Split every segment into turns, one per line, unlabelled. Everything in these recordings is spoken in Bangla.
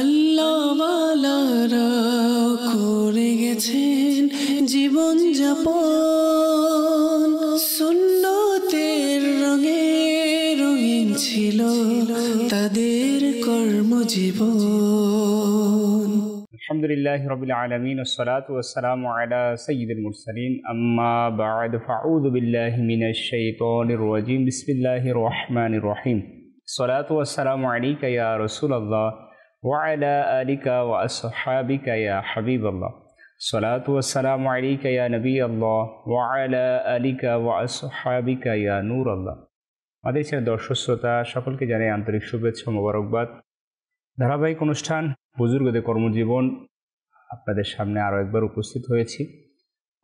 আল্লাহওয়ালারা করে গেছেন জীবন যাপন, সুন্নতের রঙে রঙিন ছিল তাদের কর্মজীবন।
আলহামদুলিল্লাহি রাব্বিল আলামিন ওয়াসসালাতু ওয়াসসালামু আলা সাইয়্যিদিল মুরসালিন আম্মা বা'দ ফাআউযু বিল্লাহি মিনাশ শাইতানির রাজীম বিসমিল্লাহির রহমানির রহিম সালাতু ওয়াসসালামু আলাইকা ইয়া রাসূলুল্লাহ ওয়া আলা আলিকা ওয়া আসহাবিকা ইয়া হাবিবাল্লাহ সালাতু ওয়াসসালামু আলাইকা ইয়া নবিয়াল্লাহ ওয়া আলা আলিকা ওয়া আসহাবিকা ইয়া নূরাল্লাহ। আমাদের দর্শক শ্রোতা সকলকে জানাই আন্তরিক শুভেচ্ছা ও মোবারকবাদ। ধারাবাহিক অনুষ্ঠান বুজুর্গদের কর্মজীবন আপনাদের সামনে আরও একবার উপস্থিত হয়েছি।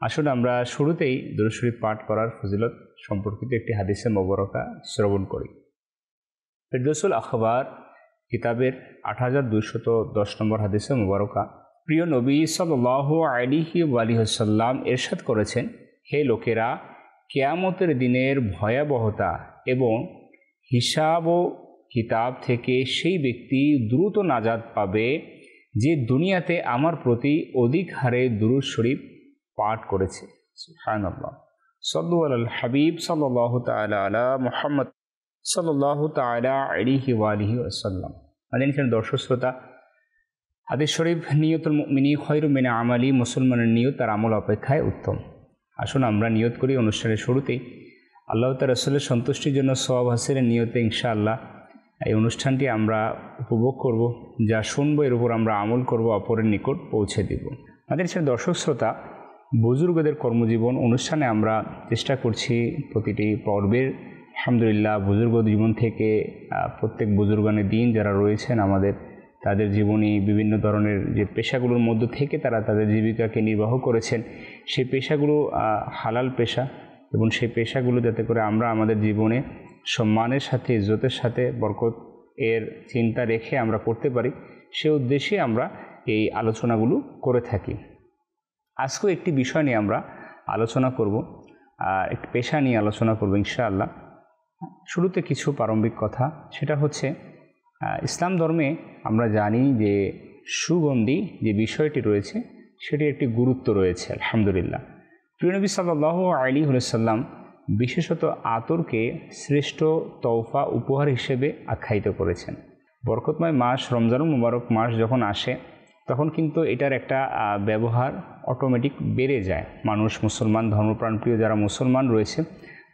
আসুন আমরা শুরুতেই দুরূদ শরীফ পাঠ করার ফজিলত সম্পর্কিত একটি হাদিসে মোবারকা শ্রবণ করি। ফিরদৌসুল আখবার কিতাবের ৮২১০ নম্বর হাদিসে মোবারকা, প্রিয় নবী সাল্লাল্লাহু আলাইহি ওয়াসাল্লাম ইরশাদ করেছেন, হে লোকেরা, কিয়ামতের দিনের ভয়াবহতা এবং হিসাব ও কিতাব থেকে সেই ব্যক্তি দ্রুত নাজাত পাবে যে দুনিয়াতে আমার প্রতি অধিক হারে দুরূদ শরীফ পাঠ করেছে। সুবহানাল্লাহ। সাল্লু আলাল হাবিব সাল্লাল্লাহু তাআলা আলা মুহাম্মদ সাল্লাল্লাহু তাআলা আলাইহি ওয়া আলিহি ওয়াসাল্লাম। আমাদের দর্শক শ্রোতা, হাদিস শরীফ, নিয়তুল মুমিনি খায়রুম মিন আমালি, মুসলমানের নিয়ত তার আমল অপেক্ষায় উত্তম। আসুন আমরা নিয়ত করি অনুষ্ঠানের শুরুতেই আল্লাহ তাআলা রাসূলের সন্তুষ্টির জন্য সওয়াব হাসিলের নিয়তে ইনশাআল্লাহ এই অনুষ্ঠানটি আমরা উপভোগ করব, যা শুনবো এর উপর আমরা আমল করব, অপরের নিকট পৌঁছে দেব। আমাদের দর্শক শ্রোতা, বুজুর্গদের কর্মজীবন অনুষ্ঠানে আমরা চেষ্টা করছি প্রতিটি পর্বের আলহামদুলিল্লাহ বুজুর্গ জীবন থেকে প্রত্যেক বুজুর্গানের দিন যারা রয়েছেন আমাদের, তাদের জীবনী বিভিন্ন ধরনের যে পেশাগুলোর মধ্য থেকে তারা তাদের জীবিকাকে নির্বাহ করেছেন, সেই পেশাগুলো হালাল পেশা এবং সেই পেশাগুলো যাতে করে আমরা আমাদের জীবনে সম্মানের সাথে, ইজ্জতের সাথে, বরকত এর চিন্তা রেখে আমরা করতে পারি, সে উদ্দেশ্যে আমরা এই আলোচনাগুলো করে থাকি। আজকেও একটি বিষয় নিয়ে আমরা আলোচনা করব, একটি পেশা নিয়ে আলোচনা করব ইনশাআল্লাহ। শুরুতে কিছু প্রারম্ভিক কথা, সেটা হচ্ছে ইসলাম ধর্মে আমরা জানি যে সুগন্ধি যে বিষয়টি রয়েছে সেটির একটি গুরুত্ব রয়েছে আলহামদুলিল্লাহ। প্রিয় নবী সাল্লাল্লাহু আলাইহি ওয়াসাল্লাম বিশেষত আতরকে শ্রেষ্ঠ তওফা উপহার হিসেবে আখ্যায়িত করেছেন। বরকতময় মাস রমজানুল মুবারক মাস যখন আসে তখন কিন্তু এটার একটা ব্যবহার অটোমেটিক বেড়ে যায়। মানুষ, মুসলমান ধর্মপ্রাণপ্রিয় যারা মুসলমান রয়েছে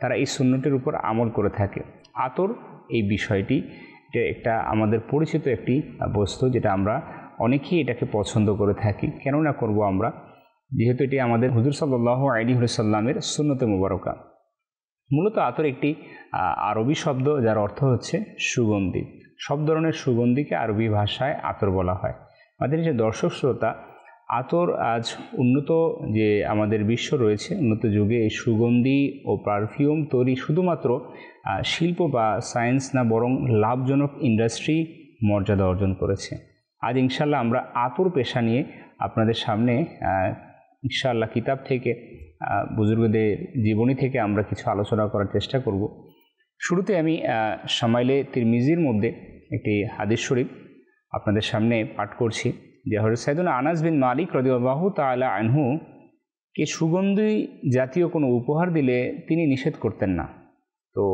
তারা এই সুন্নতের উপর আমল করে থাকে। আতর এই বিষয়টি এটা একটা আমাদের পরিচিত একটি বস্তু, যেটা আমরা অনেকেই এটাকে পছন্দ করে থাকি। কেন না করব আমরা, যেহেতু এটি আমাদের হুজুর সাল্লাল্লাহু আলাইহি ওয়াসাল্লামের সুন্নতে মুবারকা। মূলত আতর একটি আরবি শব্দ যার অর্থ হচ্ছে সুগন্ধি। সব ধরনের সুগন্ধিকে আরবি ভাষায় আতর বলা হয়। আমাদের যে দর্শক শ্রোতা, আতর আজ উন্নত যে আমাদের বিশ্ব রয়েছে, উন্নত যুগে এই সুগন্ধি ও পারফিউম তৈরি শুধুমাত্র শিল্প বা সায়েন্স না, বরং লাভজনক ইন্ডাস্ট্রি মর্যাদা অর্জন করেছে। আজ ইনশাআল্লাহ আমরা আতর পেশা নিয়ে আপনাদের সামনে ইনশাআল্লাহ কিতাব থেকে, বুজুর্গদের জীবনী থেকে আমরা কিছু আলোচনা করার চেষ্টা করব। শুরুতে আমি শামাইলে তিরমিজির মধ্যে একটি হাদিস শরীফ আপনাদের সামনে পাঠ করছি, যে হযরত সাইয়েদুনা আনাস বিন মালিক রাদিয়াল্লাহু তাআলা আনহু কে সুগন্ধি জাতীয় কোনো উপহার দিলে তিনি নিষেধ করতেন না। তো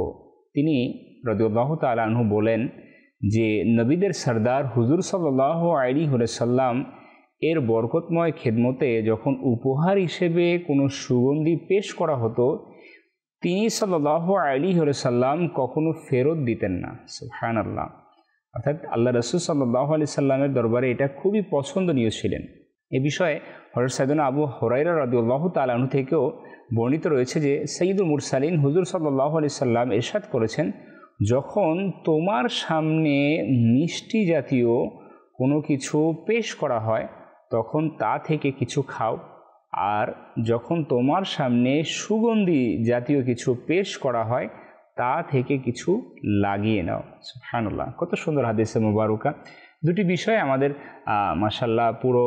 তিনি রাদিয়াল্লাহু তাআলা আনহু বলেন যে নবীদের সরদার হুজুর সাল্লাল্লাহু আলাইহি ওয়াসাল্লাম এর বরকতময় খেদমতে যখন উপহার হিসেবে কোনো সুগন্ধি পেশ করা হতো, তিনি সাল্লাল্লাহু আলাইহি ওয়াসাল্লাম কখনো ফেরত দিতেন না। সুবহানাল্লাহ। অর্থাৎ আল্লাহ রাসূল সাল্লাল্লাহু আলাইহি সাল্লামের দরবারে এটা খুবই পছন্দনীয় ছিলেন। এ বিষয়ে হযরত সাইয়েদুনা আবু হুরায়রা রাদিয়াল্লাহু তাআলা আনহু থেকেও বর্ণিত রয়েছে যে সাইয়্যিদুল মুরসালিন হুজুর সাল্লাল্লাহু আলাইহি সাল্লাম ইরশাদ করেছেন, যখন তোমার সামনে মিষ্টি জাতীয় কোনো কিছু পেশ করা হয় তখন তা থেকে কিছু খাও, আর যখন তোমার সামনে সুগন্ধি জাতীয় কিছু পেশ করা হয় তা থেকে কিছু লাগিয়ে নাও। সুবহানাল্লাহ। কত সুন্দর হাদিসে মুবারকা। দুটি বিষয় আমাদের মাশাআল্লাহ পুরো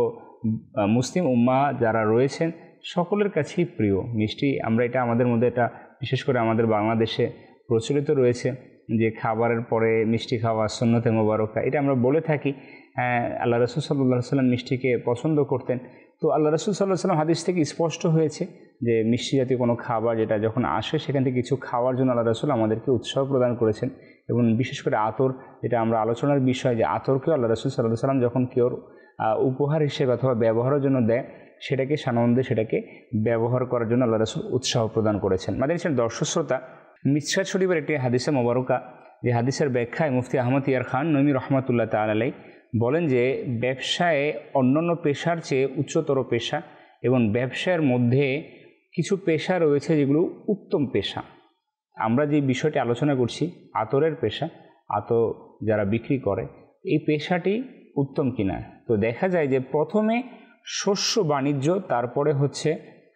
মুসলিম উম্মাহ যারা রয়েছেন সকলের কাছেই প্রিয়। মিষ্টি আমরা এটা আমাদের মধ্যে এটা বিশেষ করে আমাদের বাংলাদেশে প্রচলিত রয়েছে যে খাবারের পরে মিষ্টি খাওয়া সুন্নতে মোবারকা, এটা আমরা বলে থাকি। আল্লাহ রসুল সাল্লাল্লাহু আলাইহি সাল্লাম মিষ্টিকে পছন্দ করতেন। তো আল্লাহ রসুল সাল্লাল্লাহু আলাইহি সাল্লাম হাদিস থেকে স্পষ্ট হয়েছে যে মিষ্টি জাতীয় কোনো খাবার যেটা যখন আসে সেখান থেকে কিছু খাওয়ার জন্য আল্লাহ রসুল আমাদেরকে উৎসাহ প্রদান করেছেন। এবং বিশেষ করে আতর, যেটা আমরা আলোচনার বিষয়, যে আতরকেও আল্লাহ রসুল সাল্লাল্লাহু আলাইহি সাল্লাম যখন কেউ উপহার হিসেবে অথবা ব্যবহারের জন্য দেয়, সেটাকে সানন্দে সেটাকে ব্যবহার করার জন্য আল্লাহ রসুল উৎসাহ প্রদান করেছেন। মাদানী দর্শক শ্রোতা, মিশকাত শরীফের একটি হাদিসে মোবারকা, যে হাদিসের ব্যাখ্যায় মুফতি আহমদ ইয়ার খান নঈমী রহমাতুল্লাহ তাআলা আলাইহি বলেন যে ব্যবসায় অন্যান্য পেশার চেয়ে উচ্চতর পেশা, এবং ব্যবসার মধ্যে কিছু পেশা রয়েছে যেগুলো উত্তম পেশা। আমরা যে বিষয়টি আলোচনা করছি আতরের পেশা, আতর যারা বিক্রি করে, এই পেশাটি উত্তম কিনা। তো দেখা যায় যে প্রথমে শস্য বাণিজ্য, তারপরে হচ্ছে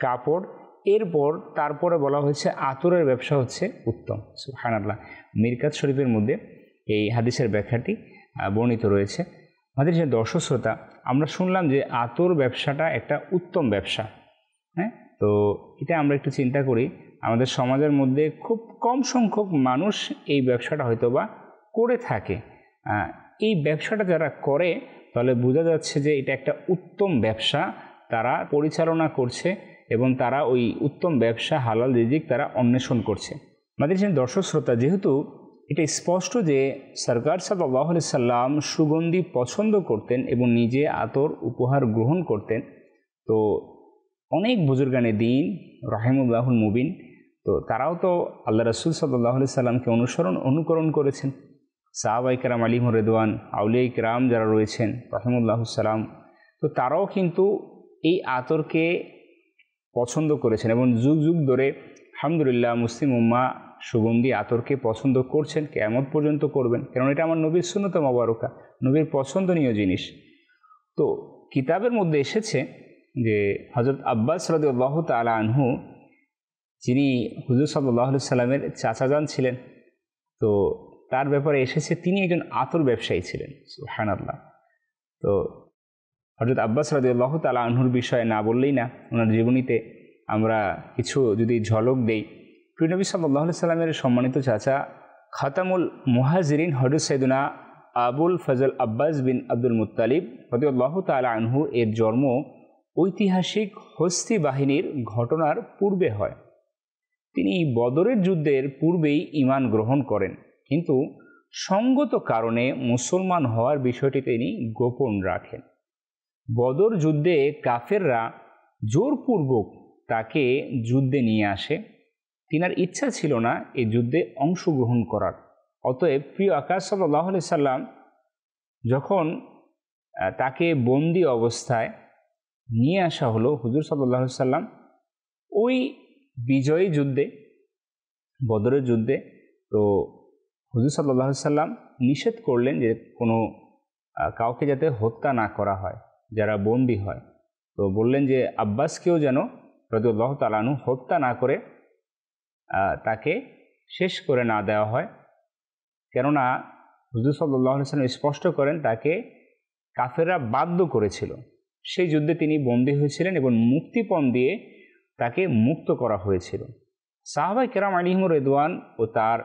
কাপড়, তারপরে বলা হয়েছে আতরের ব্যবসা হচ্ছে উত্তম। সুবহানাল্লাহ, মিরকাত শরীফের মধ্যে এই হাদিসের ব্যাখ্যাটি বর্ণিত রয়েছে। আমাদের যে দর্শক শ্রোতা, আমরা শুনলাম যে আতর ব্যবসাটা একটা উত্তম ব্যবসা। হ্যাঁ, তো এটা আমরা একটু চিন্তা করি, আমাদের সমাজের মধ্যে খুব কম সংখ্যক মানুষ এই ব্যবসাটা হয়তো বা করে থাকে। এই ব্যবসাটা যারা করে তাহলে বোঝা যাচ্ছে যে এটা একটা উত্তম ব্যবসা তারা পরিচালনা করছে, এবং তারা ওই উত্তম ব্যবসা হালাল রিজিক তারা অন্বেষণ করছে। আমাদের যে দর্শক শ্রোতা, যেহেতু এটা স্পষ্ট যে সরকার সাল্লাল্লাহু আলাইহি সাল্লাম সুগন্ধি পছন্দ করতেন এবং নিজে আতর উপহার গ্রহণ করতেন, তো অনেক বুজুর্গানে দিন রাহিমুল্লাহুল মুবিন, তো তারাও তো আল্লাহ রসুল সাল্লাল্লাহু আলাইহি সাল্লামকে অনুকরণ করেছেন। সাহাবায়ে কেরাম আলাইহিম রিদওয়ান, আউলিয়ায়ে কেরাম যারা রয়েছেন রাহিমুল্লাহুস সালাম, তো তারাও কিন্তু এই আতরকে পছন্দ করেছেন, এবং যুগ যুগ ধরে আলহামদুলিল্লাহ মুসলিম উম্মাহ সুগন্ধি আতরকে পছন্দ করছেন, কিয়ামত পর্যন্ত করবেন, কারণ এটা আমার নবীর সুন্নত মোবারকা, নবীর পছন্দনীয় জিনিস। তো কিতাবের মধ্যে এসেছে যে হযরত আব্বাস রাদিয়াল্লাহু তাআলা আনহু, যিনি হুজুর সাল্লাল্লাহু আলাইহি সাল্লামের চাচাজান ছিলেন, তো তার ব্যাপারে এসেছে তিনি একজন আতর ব্যবসায়ী ছিলেন। সুবহানাল্লাহ। তো হযরত আব্বাস রাদিয়াল্লাহু তাআলা আনহুর বিষয়ে না বললেই না, ওনার জীবনীতে আমরা কিছু যদি ঝলক দেই, প্রিয় নবী সাল্লাল্লাহু আলাইহি সাল্লামের সম্মানিত চাচা খাতামুল মুহাজিরিন হযরত সাইয়েদুনা আবুল ফজল আব্বাস বিন আব্দুল মুত্তালিব রাদিয়াল্লাহু তাআলা আনহু এর জন্ম ঐতিহাসিক হস্তি বাহিনীর ঘটনার পূর্বে হয়। তিনি বদরের যুদ্ধের পূর্বেই ঈমান গ্রহণ করেন, কিন্তু সঙ্গত কারণে মুসলমান হওয়ার বিষয়টি তিনি গোপন রাখেন। বদর যুদ্ধে কাফেররা জোরপূর্বক তাকে যুদ্ধে নিয়ে আসে। তিনার ইচ্ছা ছিল না এই যুদ্ধে অংশগ্রহণ করার। অতএব প্রিয় আকাশ সাল্লাল্লাহু আলাইহি সাল্লাম যখন তাকে বন্দি অবস্থায় নিয়ে আসা হলো, হুজুর সাল্লাল্লাহু আলাইহি সাল্লাম ওই বিজয়ী যুদ্ধে, বদরের যুদ্ধে, তো হুজুর সাল্লাল্লাহু আলাইহি সাল্লাম নিষেধ করলেন যে কোনো কাউকে যাতে হত্যা না করা হয় যারা বন্দী হয়। তো বললেন যে আব্বাসকেও যেন রাদিয়াল্লাহু তাআলা আনহু হত্যা না করে তাকে শেষ করে না দেওয়া হয়, কেননা হুজুর সাল্লাল্লাহু আলাইহি সাল্লাম স্পষ্ট করেন তাকে কাফেররা বাধ্য করেছিল। সেই যুদ্ধে তিনি বন্দী হয়েছিলেন এবং মুক্তিপণ দিয়ে তাকে মুক্ত করা হয়েছিল। সাহাবায়ে কেরাম আলাইহিম রিদওয়ান ও তার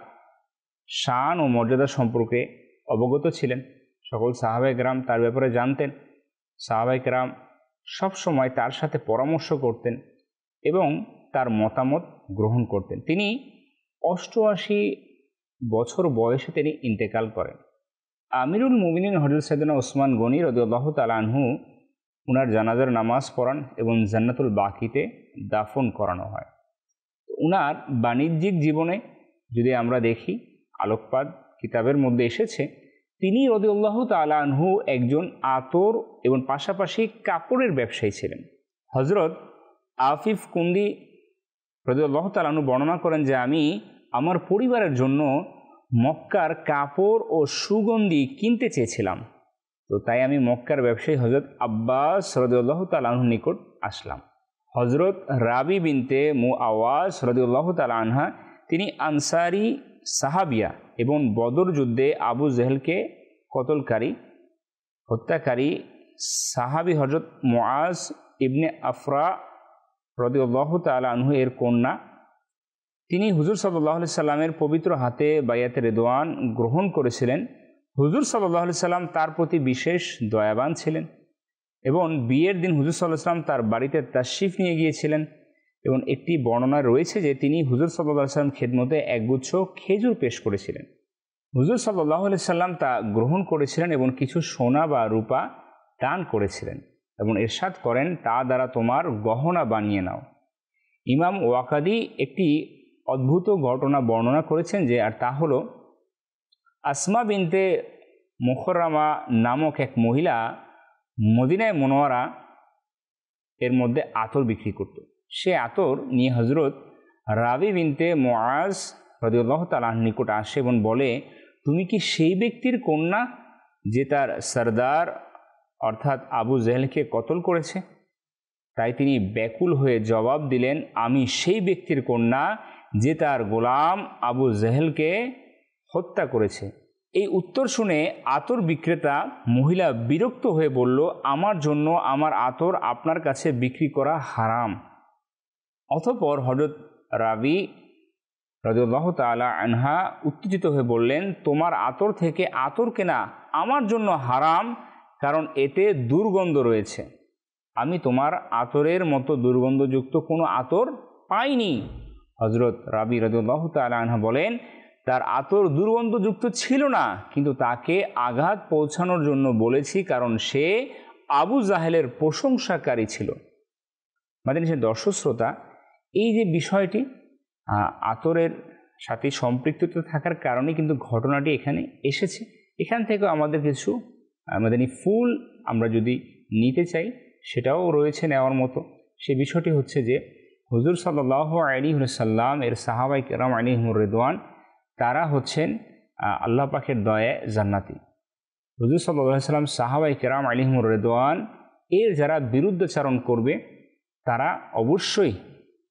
শান ও মর্যাদা সম্পর্কে অবগত ছিলেন। সকল সাহাবায়ে কেরাম তার ব্যাপারে জানতেন। সাহাবায়ে কেরাম সবসময় তার সাথে পরামর্শ করতেন এবং তার মতামত গ্রহণ করতেন। তিনি 88 বছর বয়সে তিনি ইন্তেকাল করেন। আমিরুল মুমিনিন হযরত সাইয়েদনা ওসমান গনি রাদিয়াল্লাহু তাআলা আনহু উনার জানাজার নামাজ পড়ান এবং জান্নাতুল বাকিতে দাফন করানো হয়। উনার বাণিজ্যিক জীবনে যদি আমরা দেখি, আলোকপাত কিতাবের মধ্যে এসেছে, তিনি রাদিয়াল্লাহু তাআলা আনহু একজন আতর এবং পাশাপাশি কাপড়ের ব্যবসায়ী ছিলেন। হযরত আফিফ কুন্দি রাদিয়াল্লাহু তাআলা আনহু বর্ণনা করেন যে আমি আমার পরিবারের জন্য মক্কার কাপড় ও সুগন্ধি কিনতে চেয়েছিলাম, তো তাই আমি মক্কার ব্যবসায়ী হযরত আব্বাস রাদিয়াল্লাহু তাআলা আনহুর নিকট আসলাম। হযরত রাবি বিনতে মুআওয়াজ রাদিয়াল্লাহু তাআলা আনহা, তিনি আনসারি সাহাবিয়া এবং বদর যুদ্ধে আবু জেহেলকে হত্যাকারী সাহাবী হযরত মুআজ ইবনে আফরা রাদিয়াল্লাহু তাআলা আনহু এর কন্যা। তিনি হুজুর সাল্লাল্লাহু আলাইহি সাল্লামের পবিত্র হাতে বায়াতে রিদওয়ান গ্রহণ করেছিলেন হুজুর সাল্লাল্লাহু আলাইহি সাল্লাম তার প্রতি বিশেষ দয়াবান ছিলেন এবং বিয়ের দিন হুজুর সাল্লাল্লাহু আলাইহি সাল্লাম তার বাড়িতে তাশরিফ নিয়ে গিয়েছিলেন এবং একটি বর্ণনা রয়েছে যে তিনি হুজুর সাল্লাল্লাহু আলাইহি সাল্লাম খেদমতে একগুচ্ছ খেজুর পেশ করেছিলেন। হুজুর সাল্লাল্লাহু আলাইহি সাল্লাম তা গ্রহণ করেছিলেন এবং কিছু সোনা বা রূপা দান করেছিলেন এবং ইরশাদ করেন, তা দ্বারা তোমার গহনা বানিয়ে নাও। ইমাম ওয়াকাদি একটি অদ্ভুত ঘটনা বর্ণনা করেছেন যে, আর তা হলো আসমা বিনতে মুখররমা নামক এক মহিলা মদিনায় মুনওয়ারা এর মধ্যে আতর বিক্রি করত। সে আতর নিয়ে হজরত রাবি বিনতে মুআজ রাদিয়াল্লাহু তাআলা নিকট আসে এবং বলে, তুমি কি সেই ব্যক্তির কন্যা যে তার সরদার অর্থাৎ আবু জেহেলকে কতল করেছে? তাই তিনি ব্যাকুল হয়ে জবাব দিলেন, আমি সেই ব্যক্তির কন্যা যে তার গোলাম আবু জেহেলকে হত্যা করেছে। এই উত্তর শুনে আতর বিক্রেতা মহিলা বিরক্ত হয়ে বলল, আমার জন্য আমার আতর আপনার কাছে বিক্রি করা হারাম। অতঃপর হযরত রাবি রাদিয়াল্লাহু তাআলা আনহা উত্তেজিত হয়ে বললেন, তোমার আতর থেকে আতর কেনা আমার জন্য হারাম, কারণ এতে দুর্গন্ধ রয়েছে। আমি তোমার আতরের মতো দুর্গন্ধযুক্ত কোনো আতর পাইনি। হযরত রাবি রাদিয়াল্লাহু তাআলা আনহা বলেন, তার আতর দুর্গন্ধযুক্ত ছিল না, কিন্তু তাকে আঘাত পৌঁছানোর জন্য বলেছি, কারণ সে আবু জাহেলের প্রশংসাকারী ছিল। মাদানী দর্শক শ্রোতা, এই যে বিষয়টি আতরের সাথে সম্পৃক্ততা থাকার কারণে কিন্তু ঘটনাটি এখানে এসেছে। এখান থেকে আমাদের কিছু মাদানী ফুল আমরা যদি নিতে চাই সেটাও রয়েছে নেওয়ার মতো। সে বিষয়টি হচ্ছে যে হুজুর সাল্লাল্লাহু আলাইহি ওয়াসাল্লাম এর সাহাবায়ে কেরাম আলাইহিমুর রিদওয়ান তারা হচ্ছেন আল্লাহ পাকের দয়ায় জান্নাতি। হুজুর সাল্লাল্লাহু আলাইহি ওয়াসাল্লাম সাহাবায়ে কেরাম আলাইহিমুর রিদওয়ান এর যারা বিরুদ্ধাচারণ করবে তারা অবশ্যই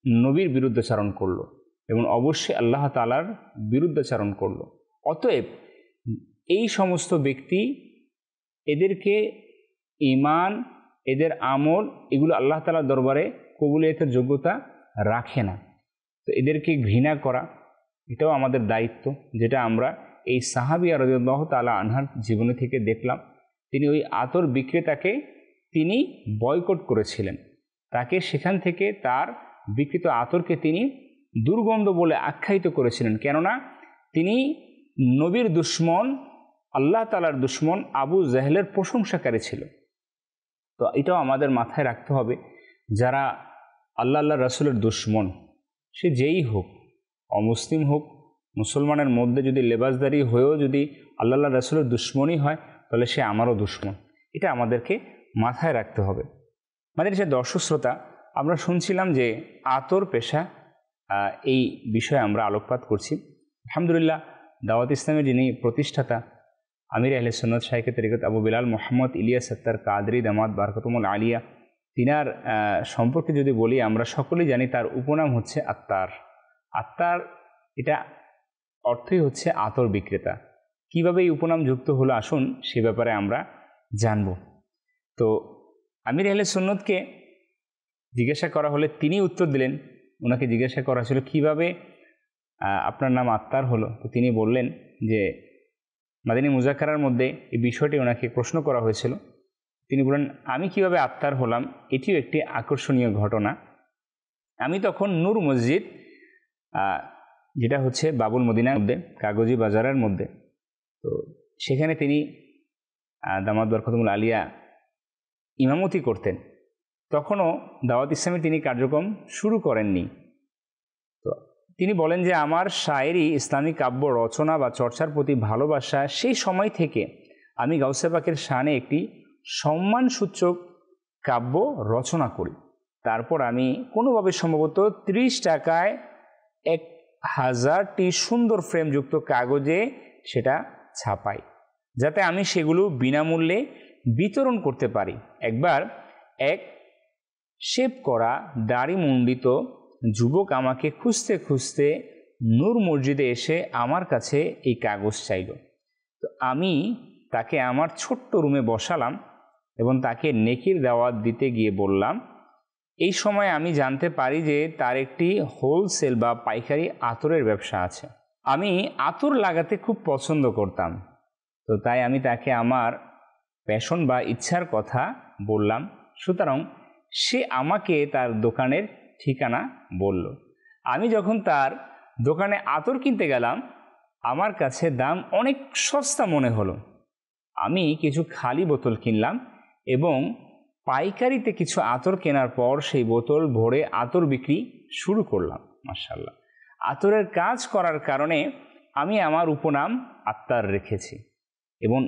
নবীর বিরুদ্ধাচারণ করলো এবং অবশ্যই আল্লাহ তাআলার বিরুদ্ধাচারণ করলো। অতএব এই সমস্ত ব্যক্তি এদেরকে ঈমান, এদের আমল এগুলো আল্লাহ তাআলার দরবারে কবুলিয়তের যোগ্যতা রাখে না। তো এদেরকে ঘৃণা করা এটাও আমাদের দায়িত্ব, যেটা আমরা এই সাহাবিয়া রাদিয়াল্লাহু তাআলা আনহার জীবনী থেকে দেখলাম। তিনি ওই আতর বিক্রেতাকে তিনি বয়কট করেছিলেন, তাকে সেখান থেকে তার বিক্রিত আতরকে তিনি দুর্গন্ধ বলে আখ্যায়িত করেছিলেন, কেননা তিনি নবীর দুশমন, আল্লাহ তাআলার দুশমন আবু জাহেলের প্রশংসাকারী ছিল। তো এটাও আমাদের মাথায় রাখতে হবে, যারা আল্লাহ রাসূলের দুশমন, সে যেই হোক, অমুসলিম হোক, মুসলমানের মধ্যে যদি লেবাসদারি হয়েও যদি আল্লাহ রাসূলের দুশমনই হয়, তাহলে সে আমারও দুশমন। এটা আমাদেরকে মাথায় রাখতে হবে। আমাদের সে দর্শক শ্রোতা, আমরা শুনছিলাম যে আতর পেশা, এই বিষয়ে আমরা আলোকপাত করছি। আলহামদুলিল্লাহ, দাওয়াত ইসলামের যিনি প্রতিষ্ঠাতা আমির আহলে সুন্নাত শাইখে তরিকত আবু বিলাল মোহাম্মদ ইলিয়াস আত্তার কাদরি দামাত বারকাতুল আলিয়া, তিনার সম্পর্কে যদি বলি, আমরা সকলেই জানি তার উপনাম হচ্ছে আত্তার। আত্তার এটা অর্থই হচ্ছে আতর বিক্রেতা। কিভাবে এই উপনাম যুক্ত হলো আসুন সে ব্যাপারে আমরা জানব। তো আমির আহলে সুন্নাতকে জিজ্ঞাসা করা হলে তিনি উত্তর দিলেন। ওনাকে জিজ্ঞাসা করা ছিল কিভাবে আপনার নাম আত্তার হলো, তো তিনি বললেন যে মাদানী মুযাক্কারার মধ্যে এই বিষয়টি ওনাকে প্রশ্ন করা হয়েছিল। তিনি বলেন, আমি কিভাবে আত্তার হলাম, এটিও একটি আকর্ষণীয় ঘটনা। আমি তখন নূর মসজিদ, যেটা হচ্ছে বাবুল মদিনার মধ্যে, কাগজি বাজারের মধ্যে, তো সেখানে তিনি দামাত বারকাতুল আলিয়া ইমামতি করতেন। তখনও দাওয়াত ইসলামে তিনি কার্যক্রম শুরু করেননি। তো তিনি বলেন যে আমার শায়েরি, ইসলামিক কাব্য রচনা বা চর্চার প্রতি ভালোবাসা, সেই সময় থেকে আমি গাউসে পাকের শানে একটি সম্মানসূচক কাব্য রচনা করি। তারপর আমি কোনোভাবে সম্ভবত 30 টাকায় 1000টি সুন্দর ফ্রেমযুক্ত কাগজে সেটা ছাপাই, যাতে আমি সেগুলো বিনামূল্যে বিতরণ করতে পারি। একবার এক শেভ করা দাড়ি মুন্ডিত যুবক আমাকে খুঁজতে খুঁজতে নূর মসজিদে এসে আমার কাছে এই কাগজ চাইল। তো আমি তাকে আমার ছোট্ট রুমে বসালাম এবং তাকে নেকির দাওয়াত দিতে গিয়ে বললাম, এই সময় আমি জানতে পারি যে তার একটি হোলসেল বা পাইকারি আতরের ব্যবসা আছে। আমি আতর লাগাতে খুব পছন্দ করতাম, তো তাই আমি তাকে আমার প্যাশন বা ইচ্ছার কথা বললাম, সুতরাং সে আমাকে তার দোকানের ঠিকানা বলল। আমি যখন তার দোকানে আতর কিনতে গেলাম, আমার কাছে দাম অনেক সস্তা মনে হলো। আমি কিছু খালি বোতল কিনলাম এবং পাইকারিতে কিছু আতর কেনার পর সেই বোতল ভরে আতর বিক্রি শুরু করলাম। মাশাআল্লাহ, আতরের কাজ করার কারণে আমি আমার উপনাম আত্তার রেখেছি এবং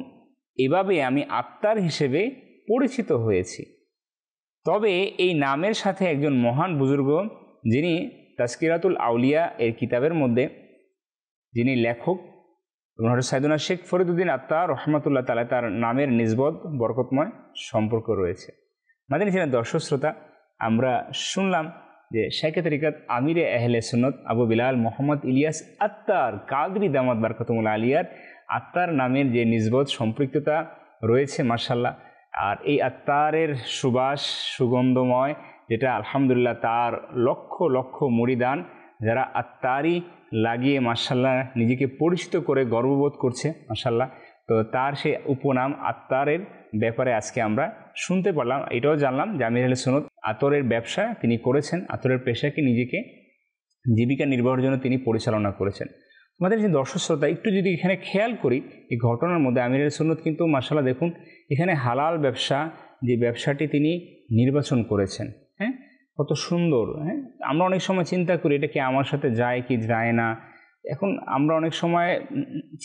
এভাবে আমি আত্তার হিসেবে পরিচিত হয়েছি। তবে এই নামের সাথে একজন মহান বুজুর্গ, যিনি তাজকিরাতুল আউলিয়া এর কিতাবের মধ্যে যিনি লেখক হযরত সাইয়েদনা শেখ ফরিদউদ্দীন আত্তার রহমাতুল্লাহ তাআলা, তার নামের নিসবত বরকতময় সম্পর্ক রয়েছে। মাদানী চ্যানেলের দর্শক শ্রোতা, আমরা শুনলাম যে শাইখে তরিকত আমিরে আহলে সুন্নত আবু বিলাল মোহাম্মদ ইলিয়াস আত্তার কাদরি দামাত বারকাতুল আলিয়ার আত্তার নামের যে নিসবত সম্পৃক্ততা রয়েছে মাশাআল্লাহ। আর এই আত্তারের সুবাস সুগন্ধময়, যেটা আলহামদুলিল্লাহ তার লক্ষ লক্ষ মুরিদান যারা আত্তারি লাগিয়ে মাশাআল্লাহ নিজেকে পরিচিত করে গর্ববোধ করছে মাশাআল্লাহ। তো তার সেই উপনাম আত্তারের ব্যাপারে আজকে আমরা শুনতে পারলাম। এটাও জানলাম যে আমির আহলে সুন্নত আতরের ব্যবসা তিনি করেছেন, আতরের পেশাকে নিজেকে জীবিকা নির্বাহের জন্য তিনি পরিচালনা করেছেন। আমাদের যে দর্শক শ্রোতা, একটু যদি এখানে খেয়াল করি এই ঘটনার মধ্যে, আমির আহলে সুন্নত কিন্তু মাশাআল্লাহ দেখুন এখানে হালাল ব্যবসা, যে ব্যবসাটি তিনি নির্বাচন করেছেন, হ্যাঁ, কত সুন্দর। হ্যাঁ, আমরা অনেক সময় চিন্তা করি এটা কি আমার সাথে যায় কি যায় না। এখন আমরা অনেক সময়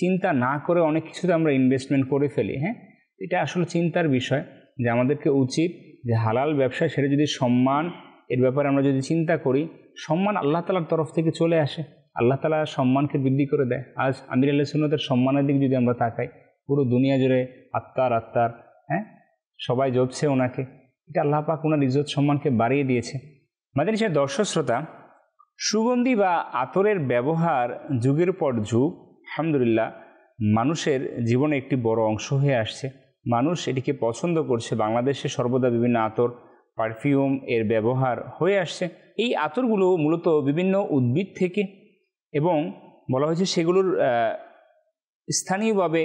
চিন্তা না করে অনেক কিছুতে আমরা ইনভেস্টমেন্ট করে ফেলি। হ্যাঁ, এটা আসলে চিন্তার বিষয় যে আমাদেরকে উচিত যে হালাল ব্যবসা, সেটা যদি সম্মান এর ব্যাপারে আমরা যদি চিন্তা করি, সম্মান আল্লাহ তাআলার তরফ থেকে চলে আসে, আল্লাহ তাআলা সম্মানকে বৃদ্ধি করে দেয়। আজ আমির আহলে সুন্নতের সম্মানের দিকে যদি আমরা তাকাই, পুরো দুনিয়া জুড়ে আত্তার আত্তার, হ্যাঁ, সবাই জপছে ওনাকে, এটা আল্লাহ পাক ওনার ইজ্জত সম্মানকে বাড়িয়ে দিয়েছে। মাদানী চ্যানেলের দর্শক শ্রোতা, সুগন্ধি বা আতরের ব্যবহার যুগের পর যুগ আলহামদুলিল্লাহ মানুষের জীবনে একটি বড় অংশ হয়ে আসছে। মানুষ এটিকে পছন্দ করছে। বাংলাদেশে সর্বদা বিভিন্ন আতর, পারফিউম এর ব্যবহার হয়ে আসছে। এই আতরগুলো মূলত বিভিন্ন উদ্ভিদ থেকে, এবং বলা হয়েছে সেগুলোর স্থানীয়ভাবে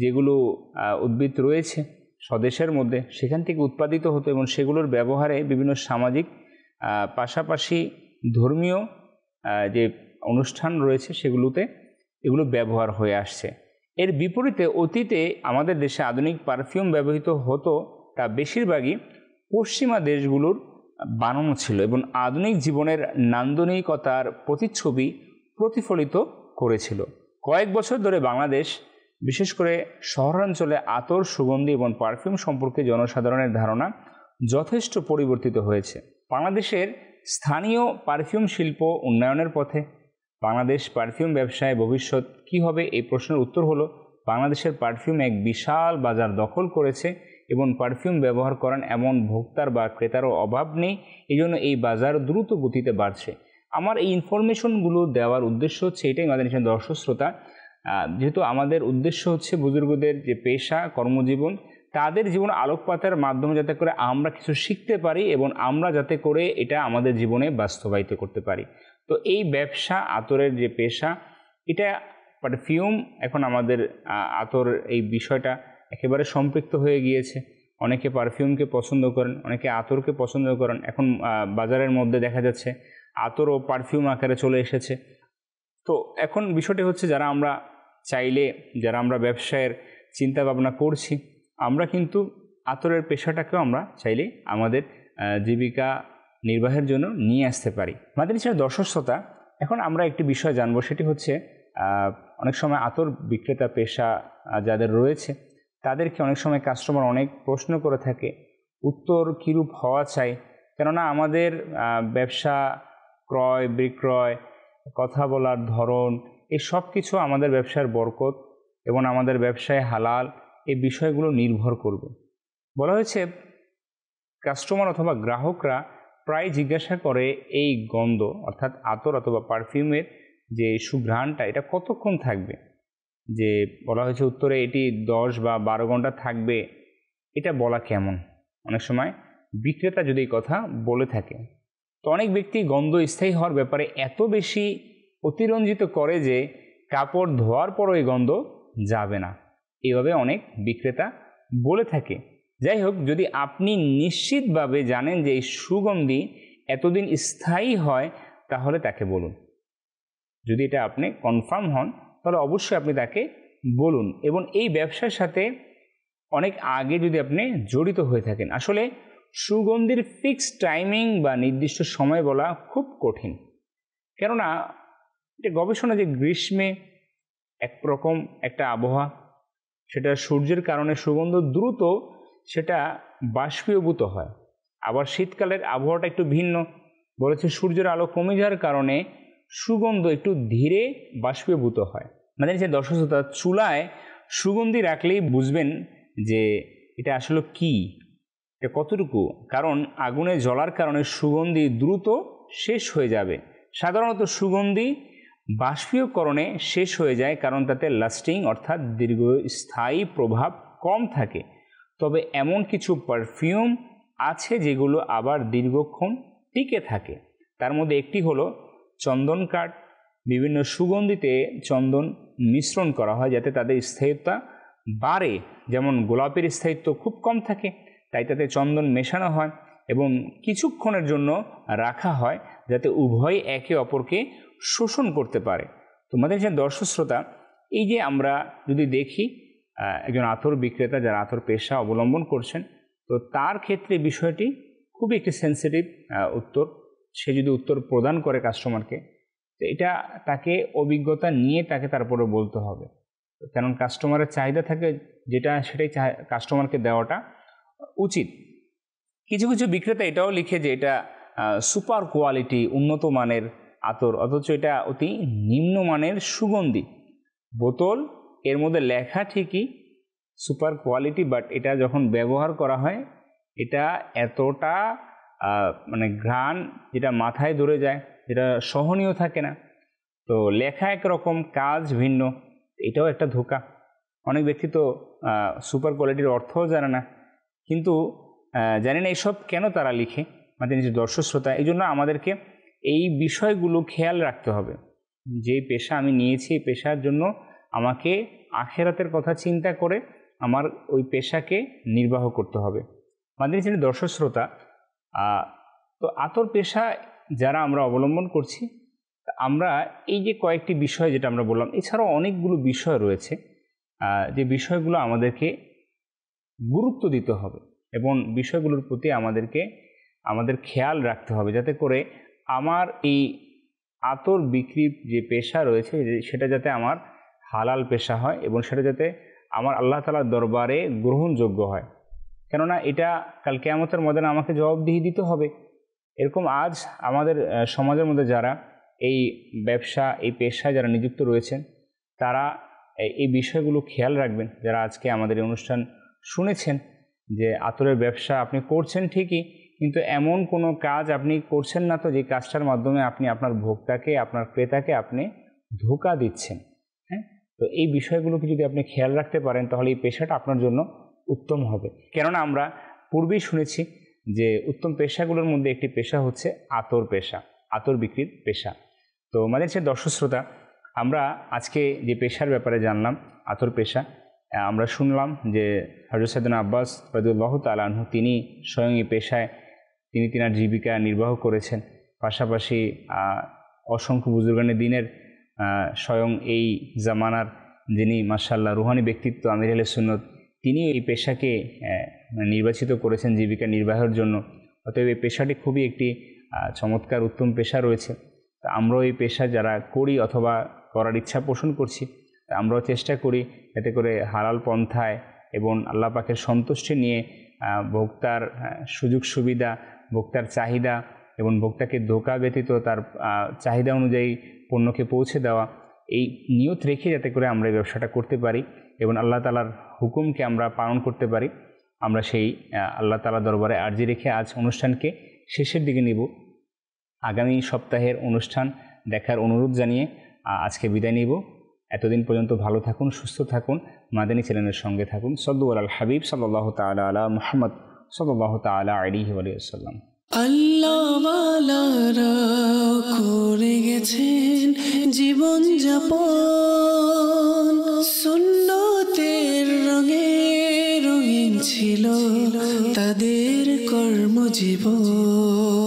যেগুলো উদ্ভিদ রয়েছে স্বদেশের মধ্যে, সেখান থেকে উৎপাদিত হতো এবং সেগুলোর ব্যবহারে বিভিন্ন সামাজিক পাশাপাশি ধর্মীয় যে অনুষ্ঠান রয়েছে সেগুলোতে এগুলো ব্যবহার হয়ে আসছে। এর বিপরীতে অতীতে আমাদের দেশে আধুনিক পারফিউম ব্যবহৃত হতো, তা বেশিরভাগই পশ্চিমা দেশগুলোর বানানো ছিল এবং আধুনিক জীবনের নান্দনিকতার প্রতিচ্ছবি প্রতিফলিত করেছিল। কয়েক বছর ধরে বাংলাদেশ, বিশেষ করে শহরাঞ্চলে আতর, সুগন্ধি এবং পারফিউম সম্পর্কে জনসাধারণের ধারণা যথেষ্ট পরিবর্তিত হয়েছে। বাংলাদেশের স্থানীয় পারফিউম শিল্প উন্নয়নের পথে। বাংলাদেশ পারফিউম ব্যবসায় ভবিষ্যৎ কী হবে, এই প্রশ্নের উত্তর হলো বাংলাদেশের পারফিউম এক বিশাল বাজার দখল করেছে এবং পারফিউম ব্যবহার করেন এমন ভোক্তার বা ক্রেতারও অভাব নেই। এই জন্য এই বাজার দ্রুত গতিতে বাড়ছে। আমার এই ইনফরমেশনগুলো দেওয়ার উদ্দেশ্য হচ্ছে এটাই মাদানী চ্যানেলের দর্শক শ্রোতা, যেহেতু আমাদের উদ্দেশ্য হচ্ছে বুজুর্গদের যে পেশা কর্মজীবন, তাদের জীবন আলোকপাতের মাধ্যমে যাতে করে আমরা কিছু শিখতে পারি এবং আমরা যাতে করে এটা আমাদের জীবনে বাস্তবায়িত করতে পারি। তো এই ব্যবসা, আতরের যে পেশা, এটা পারফিউম এখন আমাদের আতর এই বিষয়টা একেবারে সম্পৃক্ত হয়ে গিয়েছে। অনেকে পারফিউমকে পছন্দ করেন, অনেকে আতরকে পছন্দ করেন। এখন বাজারের মধ্যে দেখা যাচ্ছে আতর ও পারফিউম আকারে চলে এসেছে। তো এখন বিষয়টি হচ্ছে যারা আমরা চাইলে, যারা আমরা ব্যবসায়ের চিন্তা ভাবনা করছি, আমরা কিন্তু আতরের পেশাটাকেও আমরা চাইলে আমাদের জীবিকা নির্বাহের জন্য নিয়ে আসতে পারি। মাদানী চ্যানেলের দর্শক শ্রোতা, এখন আমরা একটি বিষয় জানবো, সেটি হচ্ছে অনেক সময় আতর বিক্রেতা পেশা যাদের রয়েছে তাদেরকে অনেক সময় কাস্টমার অনেক প্রশ্ন করে থাকে, উত্তর কীরূপ হওয়া চাই। কেননা আমাদের ব্যবসা, ক্রয় বিক্রয়, কথা বলার ধরন, এই সব কিছু আমাদের ব্যবসার বরকত এবং আমাদের ব্যবসায় হালাল এই বিষয়গুলো নির্ভর করবে। বলা হয়েছে কাস্টমার অথবা গ্রাহকরা প্রায় জিজ্ঞাসা করে এই গন্ধ অর্থাৎ আতর অথবা পারফিউমের যে সুঘ্রাণটা এটা কতক্ষণ থাকবে। যে বলা হয়েছে উত্তরে এটি 10 বা 12 ঘন্টা থাকবে, এটা বলা কেমন। অনেক সময় বিক্রেতা যদি এই কথা বলে থাকে, তো অনেক ব্যক্তি গন্ধ স্থায়ী হওয়ার ব্যাপারে এত বেশি অতিরঞ্জিত করে যে কাপড় ধোয়ার পরও এই গন্ধ যাবে না। এইভাবে অনেক বিক্রেতা বলে থাকে। যাই হোক, যদি আপনি নিশ্চিতভাবে জানেন যে এই সুগন্ধি এতদিন স্থায়ী হয় তাহলে তাকে বলুন। যদি এটা আপনি কনফার্ম হন তাহলে অবশ্যই আপনি তাকে বলুন। এবং এই ব্যবসার সাথে অনেক আগে যদি আপনি জড়িত হয়ে থাকেন, আসলে সুগন্ধির ফিক্সড টাইমিং বা নির্দিষ্ট সময় বলা খুব কঠিন। কেননা এটা গবেষণা যে গ্রীষ্মে একরকম একটা আবহাওয়া, সেটা সূর্যের কারণে সুগন্ধ দ্রুত সেটা বাষ্পীভূত হয়। আবার শীতকালের আবহাওয়াটা একটু ভিন্ন, বলেছে সূর্যের আলো কমে যাওয়ার কারণে সুগন্ধ একটু ধীরে বাষ্পীভূত হয়। মানে যে দর্শক শ্রোতা, চুলায় সুগন্ধি রাখলেই বুঝবেন যে এটা আসলে কি, এটা কতটুকু, কারণ আগুনে জ্বলার কারণে সুগন্ধি দ্রুত শেষ হয়ে যাবে। সাধারণত সুগন্ধি বাষ্পীয়করণে শেষ হয়ে যায় কারণ তাতে লাস্টিং অর্থাৎ দীর্ঘস্থায়ী প্রভাব কম থাকে। তবে এমন কিছু পারফিউম আছে যেগুলো আবার দীর্ঘক্ষণ টিকে থাকে। তার মধ্যে একটি হলো চন্দন কাঠ। বিভিন্ন সুগন্ধিতে চন্দন মিশ্রণ করা হয় যাতে তাদের স্থায়িত্ব বাড়ে। যেমন গোলাপের স্থায়িত্ব খুব কম থাকে, তাই তাতে চন্দন মেশানো হয় এবং কিছুক্ষণের জন্য রাখা হয় যাতে উভয় একে অপরকে শোষণ করতে পারে। তোমাদের যে দর্শক শ্রোতা, এই যে আমরা যদি দেখি একজন আতর বিক্রেতা যারা আতর পেশা অবলম্বন করছেন, তো তার ক্ষেত্রে বিষয়টি খুবই একটি সেন্সিটিভ উত্তর। সে যদি উত্তর প্রদান করে কাস্টমারকে, তো এটা তাকে অভিজ্ঞতা নিয়ে তাকে তারপরে বলতে হবে। কারণ কাস্টমারের চাহিদা থাকে যেটা, সেটাই কাস্টমারকে দেওয়াটা উচিত। কিছু কিছু বিক্রেতা এটাও লিখে যে এটা সুপার কোয়ালিটি, উন্নত মানের আতর, অথচ এটা অতি নিম্নমানের সুগন্ধি। বোতল এর মধ্যে লেখা ঠিকই সুপার কোয়ালিটি, বাট এটা যখন ব্যবহার করা হয় এটা এতটা মানে ঘ্রাণ যেটা মাথায় ধরে যায়, যেটা সহনীয় থাকে না। তো লেখা একরকম, কাজ ভিন্ন, এটাও একটা ধোঁকা। অনেক ব্যক্তি তো সুপার কোয়ালিটির অর্থও জানে না, কিন্তু জানি না এইসব কেন তারা লিখে। আমাদের নিজের দর্শক শ্রোতা, এই জন্য আমাদেরকে এই বিষয়গুলো খেয়াল রাখতে হবে। যে পেশা আমি নিয়েছি, এই পেশার জন্য আমাকে আখেরাতের কথা চিন্তা করে আমার ওই পেশাকে নির্বাহ করতে হবে। আমাদের নিজের দর্শক শ্রোতা, তো আতর পেশা যারা আমরা অবলম্বন করছি, আমরা এই যে কয়েকটি বিষয় যেটা আমরা বললাম, এছাড়াও অনেকগুলো বিষয় রয়েছে যে বিষয়গুলো আমাদেরকে গুরুত্ব দিতে হবে এবং বিষয়গুলোর প্রতি আমাদের খেয়াল রাখতে হবে, যাতে করে আমার এই আতর বিক্রির যে পেশা রয়েছে সেটা যাতে আমার হালাল পেশা হয় এবং সেটা যাতে আমার আল্লাহ তাআলার দরবারে গ্রহণযোগ্য হয়। কেননা এটা কাল কিয়ামতের ময়দানে আমাকে জবাবদিহি দিতে হবে। এরকম আজ আমাদের সমাজের মধ্যে যারা এই ব্যবসা, এই পেশায় যারা নিযুক্ত রয়েছেন, তারা এই বিষয়গুলো খেয়াল রাখবেন। যারা আজকে আমাদের এই অনুষ্ঠান শুনেছেন যে আতরের ব্যবসা আপনি করছেন ঠিকই, কিন্তু এমন কোনো কাজ আপনি করছেন না তো যে কাজটার মাধ্যমে আপনি আপনার ভোক্তাকে, আপনার ক্রেতাকে আপনি ধোঁকা দিচ্ছেন। হ্যাঁ, তো এই বিষয়গুলোকে যদি আপনি খেয়াল রাখতে পারেন তাহলে এই পেশাটা আপনার জন্য উত্তম হবে। কেননা আমরা পূর্বেই শুনেছি যে উত্তম পেশাগুলোর মধ্যে একটি পেশা হচ্ছে আতর পেশা, আতর বিক্রির পেশা। তো আমাদের সে দর্শক শ্রোতা, আমরা আজকে যে পেশার ব্যাপারে জানলাম, আতর পেশা, আমরা শুনলাম যে হযরত সাইয়েদনা আব্বাস রাদিয়াল্লাহু তাআলা আনহু তিনি স্বয়ং এই পেশায় তিনার জীবিকা নির্বাহ করেছেন। পাশাপাশি অসংখ্য বুজুর্গানে দিনের স্বয়ং এই জামানার যিনি মাশাআল্লাহ রুহানি ব্যক্তিত্ব আমির আহলে সুন্নত, তিনি এই পেশাকে নির্বাচিত করেছেন জীবিকা নির্বাহের জন্য। অতএব এই পেশাটি খুবই একটি চমৎকার উত্তম পেশা রয়েছে। আমরাও এই পেশা যারা করি অথবা করার ইচ্ছা পোষণ করছি, আমরাও চেষ্টা করি যাতে করে হালাল পন্থায় এবং আল্লাহ পাকের সন্তুষ্টি নিয়ে ভোক্তার সুযোগ সুবিধা, ভোক্তার চাহিদা এবং ভোক্তাকে ধোঁকা ব্যতীত তার চাহিদা অনুযায়ী পণ্যকে পৌঁছে দেওয়া, এই নিয়ত রেখে যাতে করে আমরা এই ব্যবসাটা করতে পারি এবং আল্লাহ তাআলার হুকুমকে আমরা পালন করতে পারি, আমরা সেই আল্লাহ তাআলার দরবারে আরজি রেখে আজ অনুষ্ঠানকে শেষের দিকে নিব। আগামী সপ্তাহের অনুষ্ঠান দেখার অনুরোধ জানিয়ে আজকে বিদায় নিব। এতদিন পর্যন্ত ভালো থাকুন, সুস্থ থাকুন, মাদানী চ্যানেলের সঙ্গে থাকুন। সাল্লু আলাল হাবিব সাল্লাল্লাহু তাআলা আলা মুহাম্মদ সাল্লাল্লাহু তাআলা আলাইহি ওয়া সাল্লাম।
আল্লাহ ওয়ালারা করে গেছেন জীবন যাপন সুন্নতের ছিল তাদের কর্মজীবন।